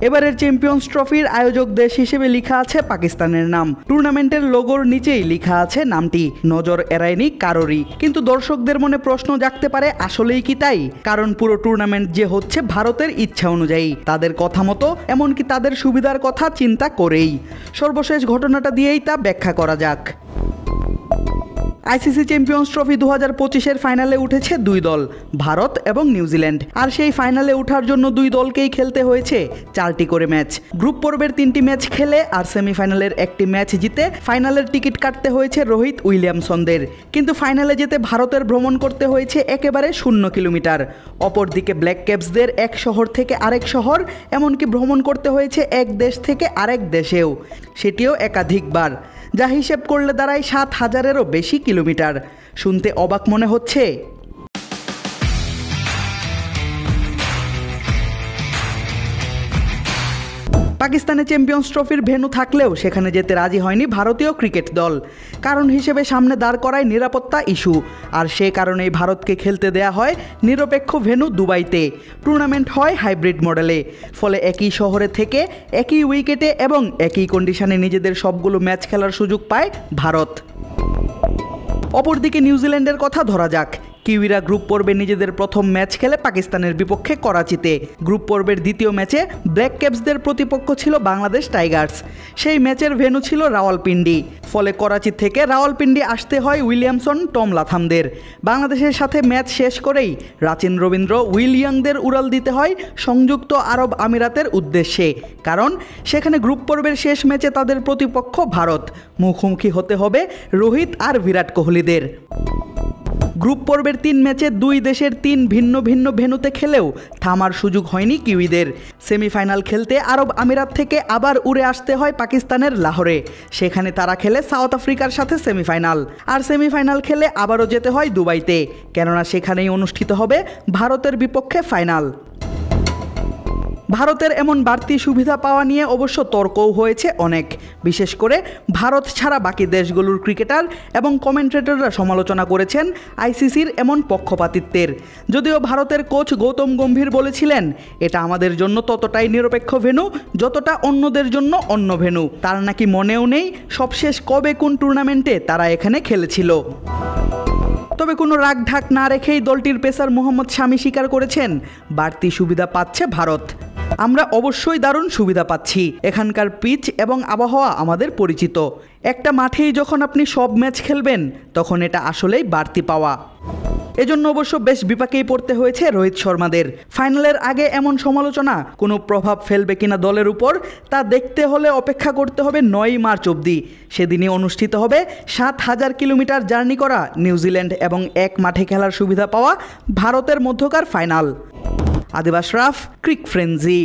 এবারের চ্যাম্পিয়ন্স ট্রফির আয়োজক দেশ হিসেবে লেখা আছে পাকিস্তানের নাম। টুর্নামেন্টের লোগোর নিচেই লেখা আছে নামটি, নজর এড়ায়নি কারোরই। কিন্তু দর্শকদের মনে প্রশ্ন জাগতে পারে, আসলেই কি তাই? কারণ পুরো টুর্নামেন্ট যে হচ্ছে ভারতের ইচ্ছা অনুযায়ী, তাদের কথা মতো, এমনকি তাদের সুবিধার কথা চিন্তা করেই। সর্বশেষ ঘটনাটা দিয়েই তা ব্যাখ্যা করা যাক। আইসিসি চ্যাম্পিয়ন্স ট্রফি 2025-এর ফাইনালে উঠেছে দুই দল, ভারত এবং নিউজিল্যান্ড। আর সেই ফাইনালে ওঠার জন্য দুই দলকেই খেলতে হয়েছে 4টি করে ম্যাচ। গ্রুপ পর্বের 3টি ম্যাচ খেলে আর সেমিফাইনালের একটি ম্যাচ জিতে ফাইনালের টিকিট কাটতে হয়েছে রোহিত উইলিয়ামসনদের। কিন্তু ফাইনালে যেতে ভারতের ভ্রমণ করতে হয়েছে একেবারে 0 কিলোমিটার। অপরদিকে ব্ল্যাক ক্যাপসদের এক শহর থেকে আরেক শহর, এমনকি ভ্রমণ করতে হয়েছে এক দেশ থেকে আরেক দেশেও, সেটিও একাধিকবার, যা হিসেব করলে দাঁড়ায় 7,000-এরও বেশি কিলোমিটার। শুনতে অবাক মনে হচ্ছে? পাকিস্তানে চ্যাম্পিয়ন্স ট্রফির ভেন্যু থাকলেও সেখানে যেতে রাজি হয়নি ভারতীয় ক্রিকেট দল। কারণ হিসেবে সামনে দাঁড় করায় নিরাপত্তা ইস্যু। আর সে কারণেই ভারতকে খেলতে দেয়া হয় নিরপেক্ষ ভেন্যু দুবাইতে। টুর্নামেন্ট হয় হাইব্রিড মডেলে, ফলে একই শহরে থেকে একই উইকেটে এবং একই কন্ডিশনে নিজেদের সবগুলো ম্যাচ খেলার সুযোগ পায় ভারত। অপরদিকে নিউজিল্যান্ডের কথা ধরা যাক। কিউইরা গ্রুপ পর্বে নিজেদের প্রথম ম্যাচ খেলে পাকিস্তানের বিপক্ষে করাচিতে। গ্রুপ পর্বের দ্বিতীয় ম্যাচে ব্ল্যাক ক্যাপসদের প্রতিপক্ষ ছিল বাংলাদেশ টাইগার্স। সেই ম্যাচের ভেন্যু ছিল রাওয়ালপিন্ডি। ফলে করাচি থেকে রাওয়ালপিন্ডি আসতে হয় উইলিয়ামসন, টম লাথামদের। বাংলাদেশের সাথে ম্যাচ শেষ করেই রাচিন রবীন্দ্র, উইলিয়াংদের উড়াল দিতে হয় সংযুক্ত আরব আমিরাতের উদ্দেশ্যে। কারণ সেখানে গ্রুপ পর্বের শেষ ম্যাচে তাদের প্রতিপক্ষ ভারত। মুখোমুখি হতে হবে রোহিত আর বিরাট কোহলিদের। গ্রুপ পর্বের 3 ম্যাচে 2 দেশের 3 ভিন্ন ভিন্ন ভেন্যুতে খেলেও থামার সুযোগ হয়নি কিউইদের। সেমিফাইনাল খেলতে আরব আমিরাত থেকে আবার উড়ে আসতে হয় পাকিস্তানের লাহোরে। সেখানে তারা খেলে সাউথ আফ্রিকার সাথে সেমিফাইনাল। আর সেমিফাইনাল খেলে আবারও যেতে হয় দুবাইতে, কেননা সেখানেই অনুষ্ঠিত হবে ভারতের বিপক্ষে ফাইনাল। ভারতের এমন বাড়তি সুবিধা পাওয়া নিয়ে অবশ্য তর্কও হয়েছে অনেক। বিশেষ করে ভারত ছাড়া বাকি দেশগুলোর ক্রিকেটার এবং কমেন্ট্রেটররা সমালোচনা করেছেন আইসিসির এমন পক্ষপাতিত্বের। যদিও ভারতের কোচ গৌতম গম্ভীর বলেছিলেন, এটা আমাদের জন্য ততটাই নিরপেক্ষ ভেন্যু যতটা অন্যদের জন্য অন্য ভেন্যু। তার নাকি মনেও নেই সবশেষ কবে কোন টুর্নামেন্টে তারা এখানে খেলেছিল। তবে কোনো রাগ ঢাক না রেখেই দলটির পেসার মোহাম্মদ শামি স্বীকার করেছেন, বাড়তি সুবিধা পাচ্ছে ভারত। আমরা অবশ্যই দারুণ সুবিধা পাচ্ছি। এখানকার পিচ এবং আবহাওয়া আমাদের পরিচিত। একটা মাঠেই যখন আপনি সব ম্যাচ খেলবেন, তখন এটা আসলেই বাড়তি পাওয়া। এজন্য অবশ্য বেশ বিপাকেই পড়তে হয়েছে রোহিত শর্মাদের। ফাইনালের আগে এমন সমালোচনা কোনো প্রভাব ফেলবে কিনা দলের উপর, তা দেখতে হলে অপেক্ষা করতে হবে 9 মার্চ অবধি। সেদিনই অনুষ্ঠিত হবে 7,000 কিলোমিটার জার্নি করা নিউজিল্যান্ড এবং এক মাঠে খেলার সুবিধা পাওয়া ভারতের মধ্যকার ফাইনাল। আদিব আশরাফ, ক্রিক ফ্রেঞ্জি।